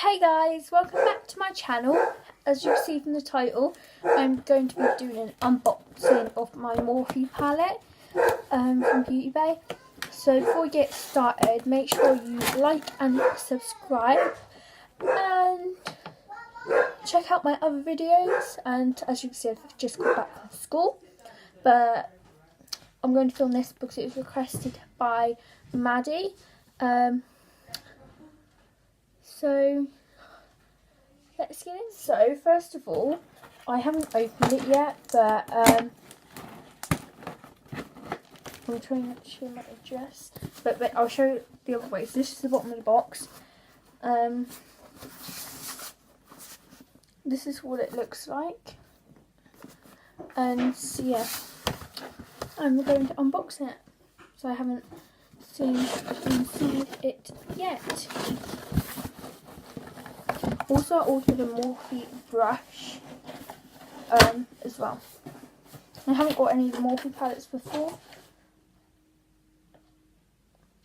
Hey guys, welcome back to my channel. As you see from the title, I'm going to be doing an unboxing of my Morphe palette from Beauty Bay. So before we get started, make sure you like and subscribe and check out my other videos. And as you can see, I've just got back from school, but I'm going to film this because it was requested by Maddie. So let's get in. So first of all, I haven't opened it yet, but I'm trying to show my address. But I'll show you the other way. So this is the bottom of the box. This is what it looks like. And so yeah, I'm going to unbox it. So I haven't seen inside it yet. Also, I ordered a Morphe brush as well. I haven't got any Morphe palettes before.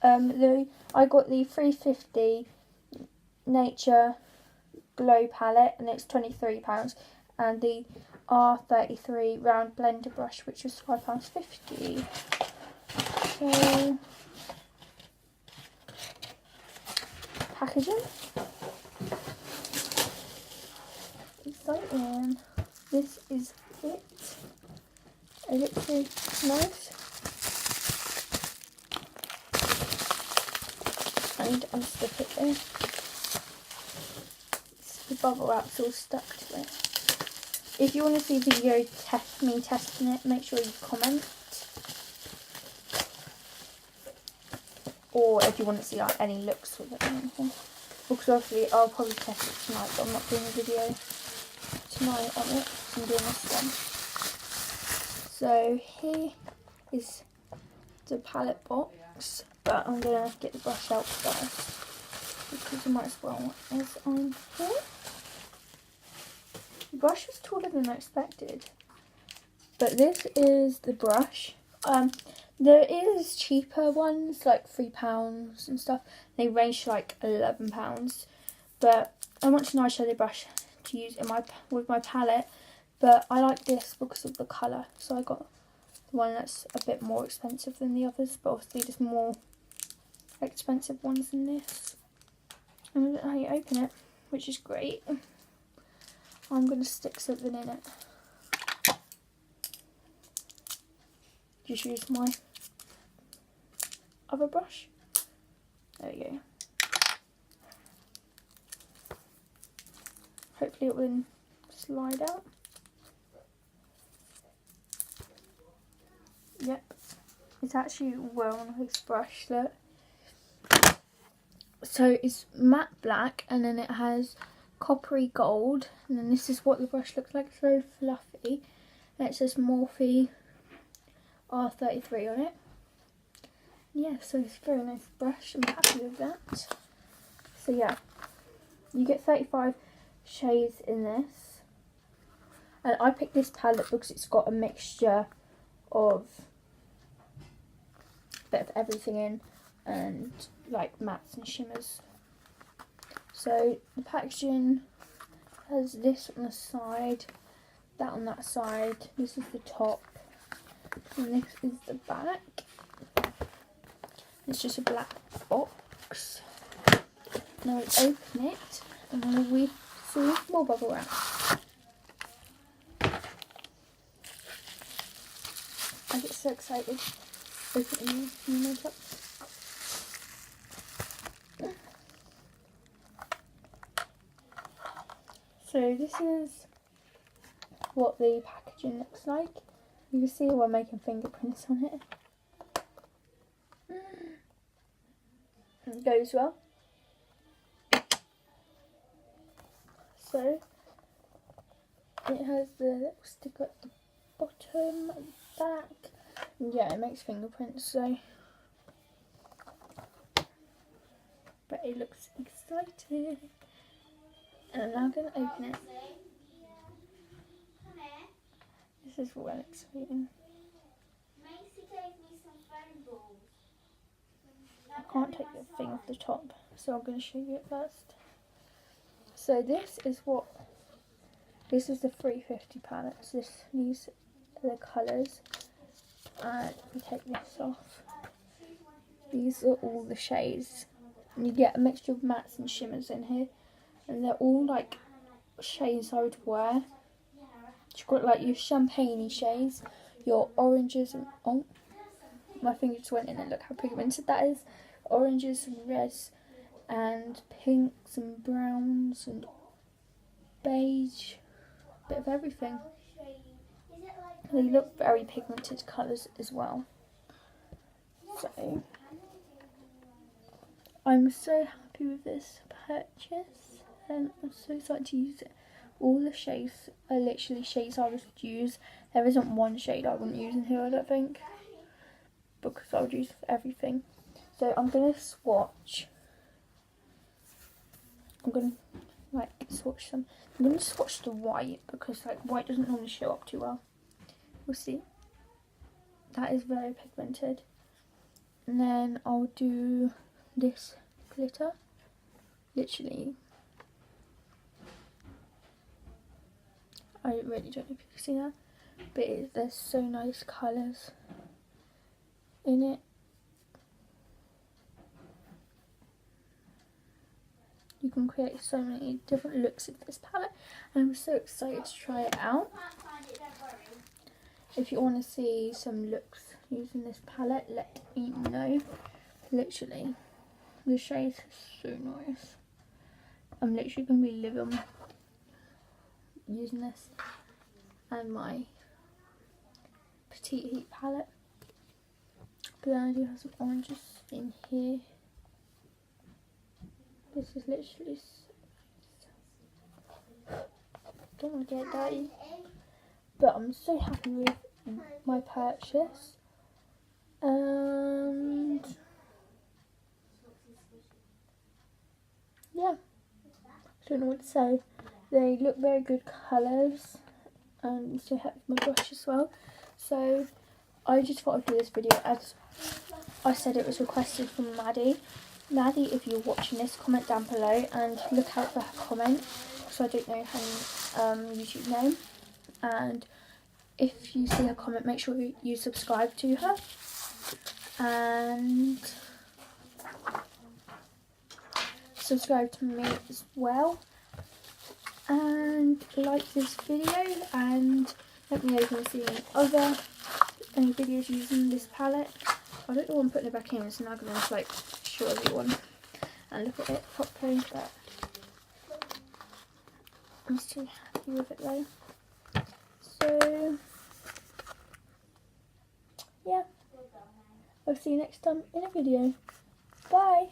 I got the 350 Nature Glow palette, and it's £23, and the R33 round blender brush, which was £5.50. So packaging. Exciting. This is it. It looks really nice. I need to unstick it there. The bubble wrap's all stuck to it. If you want to see a video me testing it, make sure you comment. Or if you want to see like any looks with it or anything. Because obviously I'll probably test it tonight, but I'm not doing a video tonight on it. I'm doing this one. So here is the palette box, but I'm gonna get the brush out first because I might as well as I'm here. The brush is taller than I expected, but this is the brush. There is cheaper ones like £3 and stuff. They range to like £11, but I want an eyeshadow brush to use in with my palette. But I like this because of the colour, so I got the one that's a bit more expensive than the others. But obviously, there's more expensive ones than this. And I don't know how you open it, which is great. I'm going to stick something in it. Just use my other brush. There we go. Hopefully it will slide out. Yep, it's actually well nice brush. Look. So it's matte black, and then it has coppery gold, and then this is what the brush looks like. It's very fluffy, and it says Morphe R33 on it. Yeah, so it's a very nice brush. I'm happy with that. So yeah, you get 35 shades in this, and I picked this palette because it's got a mixture of a bit of everything in, and like mattes and shimmers. So the packaging has this on the side, that on that side, this is the top, and this is the back. It's just a black box. Now we open it, and then we see more bubble wrap. I get so excited opening new makeup. So this is what the packaging looks like. You can see we're making fingerprints on it. It goes well. So it has the little sticker at the bottom and back. And yeah, it makes fingerprints, so but it looks exciting. And I'm now gonna open it. This is well exciting. I can't take the thing off the top, so I'm going to show you it first. So this is the 350 palettes. These are the colours. And we take this off. These are all the shades. And you get a mixture of mattes and shimmers in here. And they're all like shades I would wear. You've got like your champagne-y shades, your oranges and oh, my finger just went in and look how pigmented that is. Oranges and reds and pinks and browns and beige, bit of everything. They look very pigmented colours as well. So I'm so happy with this purchase and I'm so excited to use it. All the shades are literally shades I would use. There isn't one shade I wouldn't use in here, I don't think, because I would use everything. So I'm going to swatch. I'm going to like swatch some. I'm going to swatch the white because like white doesn't normally show up too well. We'll see. That is very pigmented. And then I'll do this glitter. Literally. I really don't know if you can see that. But there's so nice colours in it. You can create so many different looks with this palette. And I'm so excited to try it out. If you want to see some looks using this palette, let me know. Literally, the shades are so nice. I'm literally going to be living using this and my Petite Heat palette. But then I do have some oranges in here. This is literally don't want to get dirty. But I'm so happy with my purchase. And yeah, I don't know what to say. They look very good colours, and I'm so happy with my brush as well. So I just thought I'd do this video as I said it was requested from Maddie. Maddie, if you're watching this, comment down below and look out for her comment, because I don't know her YouTube name. And if you see her comment, make sure you subscribe to her. And subscribe to me as well. And like this video and let me know if you want to see any videos using this palette. I don't know what I'm putting it back in, so now I'm going to like show everyone and look at it properly, but I'm still happy with it though. So yeah, I'll see you next time in a video. Bye!